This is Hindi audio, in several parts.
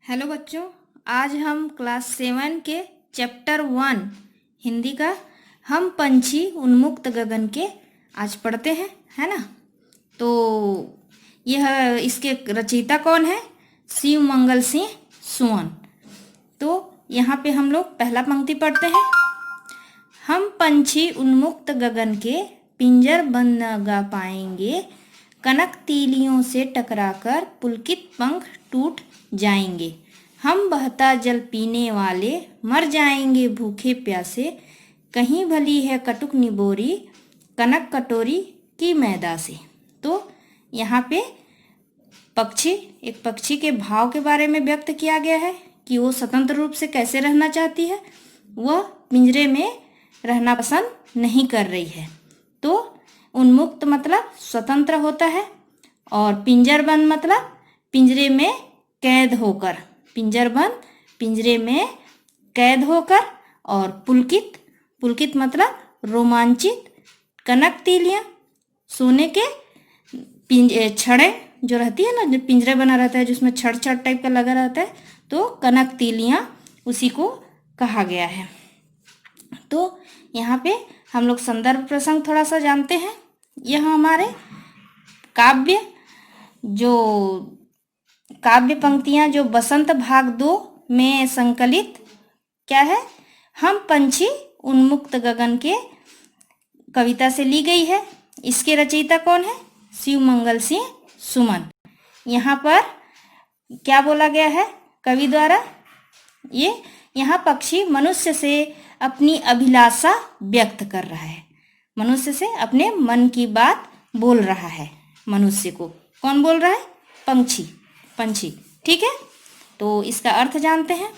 हेलो बच्चों, आज हम क्लास 7 के चैप्टर 1 हिंदी का हम पंछी उन्मुक्त गगन के आज पढ़ते हैं, है ना। तो यह इसके रचयिता कौन है? शिव मंगल सिंह सुमन। तो यहाँ पे हम लोग पहला पंक्ति पढ़ते हैं। हम पंछी उन्मुक्त गगन के पिंजर बंद न गा पाएंगे, कनक तीलियों से टकराकर पुलकित पंख टूट जाएंगे। हम बहता जल पीने वाले मर जाएंगे भूखे प्यासे, कहीं भली है कटुक निबोरी कनक कटोरी की मैदा से। तो यहाँ पे एक पक्षी के भाव के बारे में व्यक्त किया गया है कि वो स्वतंत्र रूप से कैसे रहना चाहती है। वह पिंजरे में रहना पसंद नहीं कर रही है। तो उन्मुक्त मतलब स्वतंत्र होता है, और पिंजरबंद मतलब पिंजरे में कैद होकर, पिंजरबंद पिंजरे में कैद होकर, और पुलकित मतलब रोमांचित, कनक तीलियां सोने के छड़े जो रहती है ना, जो पिंजरे बना रहता है जिसमें छड़ छड़ टाइप का लगा रहता है, तो कनक तीलियां उसी को कहा गया है। तो यहाँ पे हम लोग संदर्भ प्रसंग थोड़ा सा जानते हैं। यह हमारे काव्य पंक्तियां जो बसंत भाग 2 में संकलित क्या है, हम पंछी उन्मुक्त गगन के कविता से ली गई है। इसके रचयिता कौन है? शिव मंगल सिंह सुमन। यहाँ पर क्या बोला गया है कवि द्वारा? यहाँ पक्षी मनुष्य से अपनी अभिलाषा व्यक्त कर रहा है, मनुष्य से अपने मन की बात बोल रहा है। मनुष्य को कौन बोल रहा है? पंछी। ठीक है, तो इसका अर्थ जानते हैं।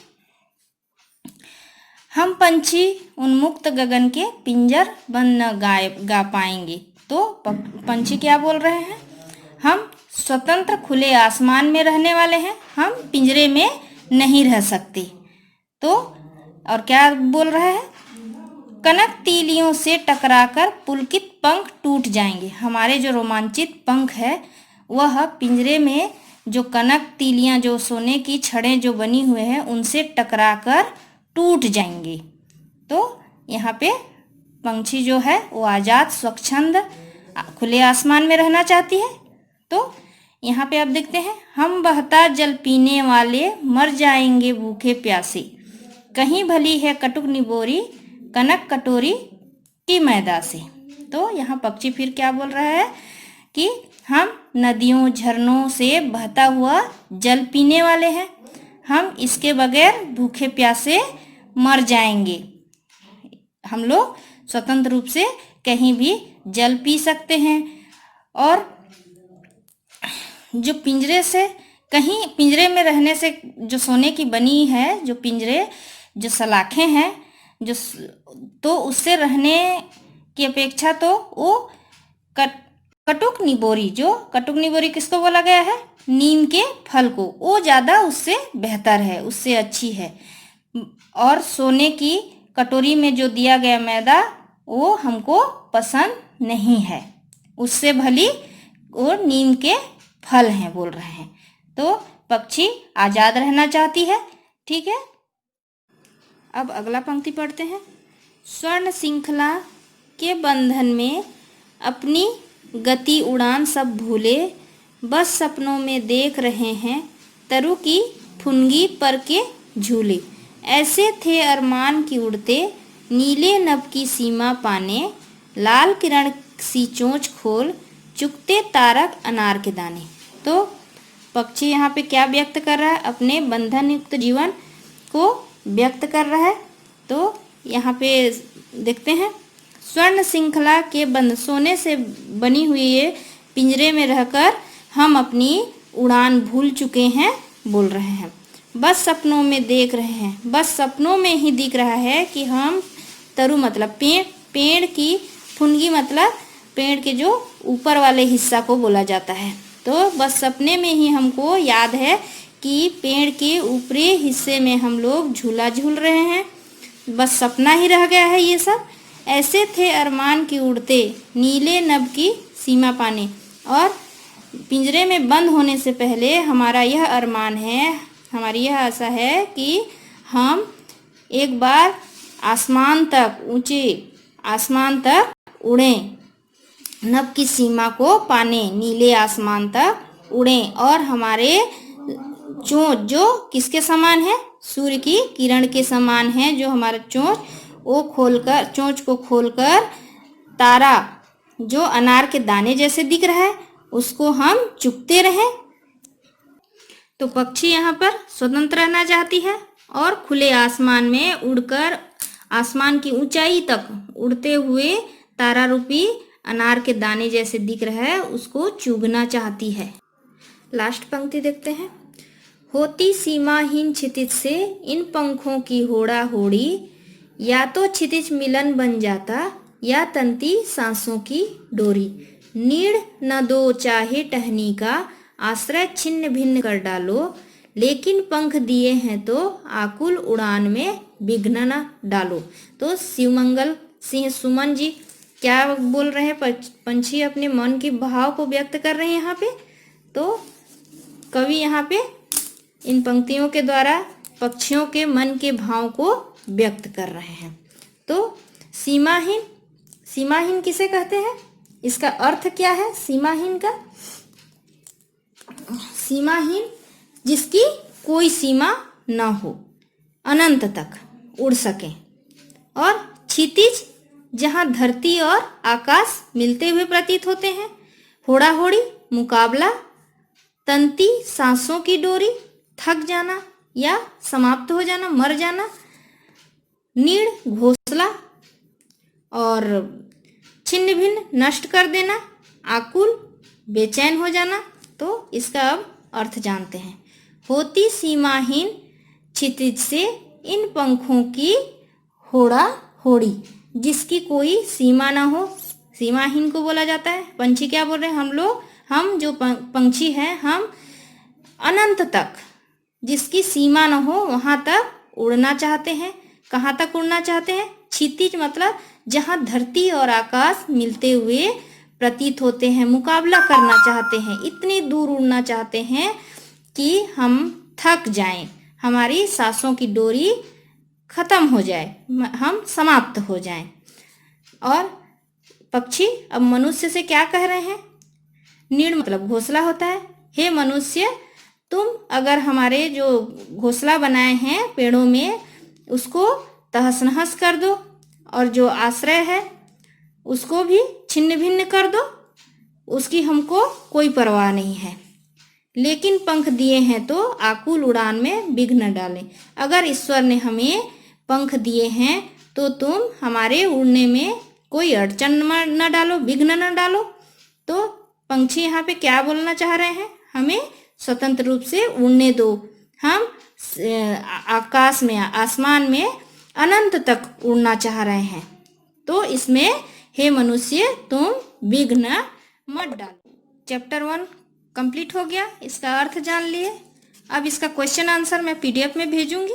हम पंछी उन्मुक्त गगन के पिंजर बंद न गा पाएंगे। तो पंछी क्या बोल रहे हैं? हम स्वतंत्र खुले आसमान में रहने वाले हैं, हम पिंजरे में नहीं रह सकते। तो और क्या बोल रहा है? कनक तीलियों से टकराकर पुलकित पंख टूट जाएंगे। हमारे जो रोमांचित पंख है वह पिंजरे में जो कनक तीलियां, जो सोने की छड़ें जो बनी हुए हैं, उनसे टकराकर टूट जाएंगे। तो यहाँ पे पंछी जो है वो आज़ाद स्वच्छंद खुले आसमान में रहना चाहती है। तो यहाँ पे आप देखते हैं, हम बहता जल पीने वाले मर जाएंगे भूखे प्यासे, कहीं भली है कटुक निबोरी कनक कटोरी की मैदा से। तो यहाँ पक्षी फिर क्या बोल रहा है कि हम नदियों झरनों से बहता हुआ जल पीने वाले हैं, हम इसके बगैर भूखे प्यासे मर जाएंगे। हम लोग स्वतंत्र रूप से कहीं भी जल पी सकते हैं, और जो पिंजरे में रहने से जो सोने की बनी है, जो पिंजरे जो सलाखें हैं, तो उससे रहने की अपेक्षा तो वो कटुक निबोरी किसको बोला गया है? नीम के फल को, वो ज़्यादा उससे बेहतर है, उससे अच्छी है। और सोने की कटोरी में जो दिया गया मैदा वो हमको पसंद नहीं है, उससे भली वो नीम के फल हैं बोल रहे हैं। तो पक्षी आज़ाद रहना चाहती है। ठीक है, अब अगला पंक्ति पढ़ते हैं। स्वर्ण श्रृंखला के बंधन में अपनी गति उड़ान सब भूले, बस सपनों में देख रहे हैं तरु की फुनगी पर के झूले। ऐसे थे अरमान की उड़ते नीले नभ की सीमा पाने, लाल किरण सी चोंच खोल चुगते तारक अनार के दाने। तो पक्षी यहाँ पे क्या व्यक्त कर रहा है? अपने बंधन युक्त जीवन को व्यक्त कर रहा है। तो यहाँ पे देखते हैं, स्वर्ण श्रृंखला के बंध, सोने से बनी हुई ये पिंजरे में रहकर हम अपनी उड़ान भूल चुके हैं बोल रहे हैं। बस सपनों में देख रहे हैं, बस सपनों में ही दिख रहा है कि हम तरु मतलब पेड़ की फुनगी मतलब पेड़ के जो ऊपर वाले हिस्सा को बोला जाता है। तो बस सपने में ही हमको याद है कि पेड़ के ऊपरी हिस्से में हम लोग झूला झूल रहे हैं, बस सपना ही रह गया है ये सब। ऐसे थे अरमान की उड़ते नीले नभ की सीमा पाने, और पिंजरे में बंद होने से पहले हमारा यह अरमान है हमारी यह आशा है कि हम एक बार आसमान तक, ऊंचे आसमान तक उड़ें, नभ की सीमा को पाने, नीले आसमान तक उड़ें और हमारे चोंच जो किसके समान है, सूर्य की किरण के समान है, जो हमारा चोंच वो खोलकर, चोंच को खोलकर तारा जो अनार के दाने जैसे दिख रहा है उसको हम चुगते रहें। तो पक्षी यहाँ पर स्वतंत्र रहना चाहती है और खुले आसमान में उड़कर आसमान की ऊंचाई तक उड़ते हुए तारा रूपी अनार के दाने जैसे दिख रहा है उसको चुगना चाहती है। लास्ट पंक्ति देखते हैं। होती सीमाहीन क्षितिज से इन पंखों की होड़ा होड़ी, या तो क्षितिज मिलन बन जाता या तंती सांसों की डोरी। नीड़ न दो चाहे टहनी का, आश्रय छिन्न भिन्न कर डालो, लेकिन पंख दिए हैं तो आकुल उड़ान में विघ्न न डालो। तो शिवमंगल सिंह सुमन जी क्या बोल रहे हैं, पंछी अपने मन के भाव को व्यक्त कर रहे हैं यहाँ पे। तो कवि यहाँ पे इन पंक्तियों के द्वारा पक्षियों के मन के भाव को व्यक्त कर रहे हैं। तो सीमाहीन, सीमाहीन किसे कहते हैं, इसका अर्थ क्या है सीमाहीन का? सीमाहीन जिसकी कोई सीमा न हो, अनंत तक उड़ सके। और क्षितिज जहाँ धरती और आकाश मिलते हुए प्रतीत होते हैं। होड़ा होड़ी मुकाबला, तंती सांसों की डोरी, थक जाना या समाप्त हो जाना, मर जाना। नीड़ घोंसला और छिन्न भिन्न नष्ट कर देना, आकुल बेचैन हो जाना। तो इसका अब अर्थ जानते हैं। होती सीमाहीन क्षितिज से इन पंखों की होड़ा होड़ी, जिसकी कोई सीमा ना हो, सीमाहीन को बोला जाता है। पंछी क्या बोल रहे हैं, हम लोग, हम जो पंछी हैं, हम अनंत तक, जिसकी सीमा ना हो वहाँ तक उड़ना चाहते हैं। कहाँ तक उड़ना चाहते हैं? क्षितिज मतलब जहाँ धरती और आकाश मिलते हुए प्रतीत होते हैं, मुकाबला करना चाहते हैं, इतनी दूर उड़ना चाहते हैं कि हम थक जाएं, हमारी सांसों की डोरी खत्म हो जाए, हम समाप्त हो जाएं। और पक्षी अब मनुष्य से क्या कह रहे हैं? नीड़ मतलब घोंसला होता है। हे मनुष्य, तुम अगर हमारे जो घोंसला बनाए हैं पेड़ों में उसको तहस नहस कर दो और जो आश्रय है उसको भी छिन्न भिन्न कर दो, उसकी हमको कोई परवाह नहीं है। लेकिन पंख दिए हैं तो आकुल उड़ान में विघ्न न डालें। अगर ईश्वर ने हमें पंख दिए हैं तो तुम हमारे उड़ने में कोई अड़चन न डालो, विघ्न न डालो। तो पंछी यहाँ पे क्या बोलना चाह रहे हैं? हमें स्वतंत्र रूप से उड़ने दो, हम आकाश में, आसमान में अनंत तक उड़ना चाह रहे हैं। तो इसमें हे मनुष्य तुम विघ्न मत डालो। चैप्टर 1 कंप्लीट हो गया, इसका अर्थ जान लिए। अब इसका क्वेश्चन आंसर मैं PDF में भेजूंगी।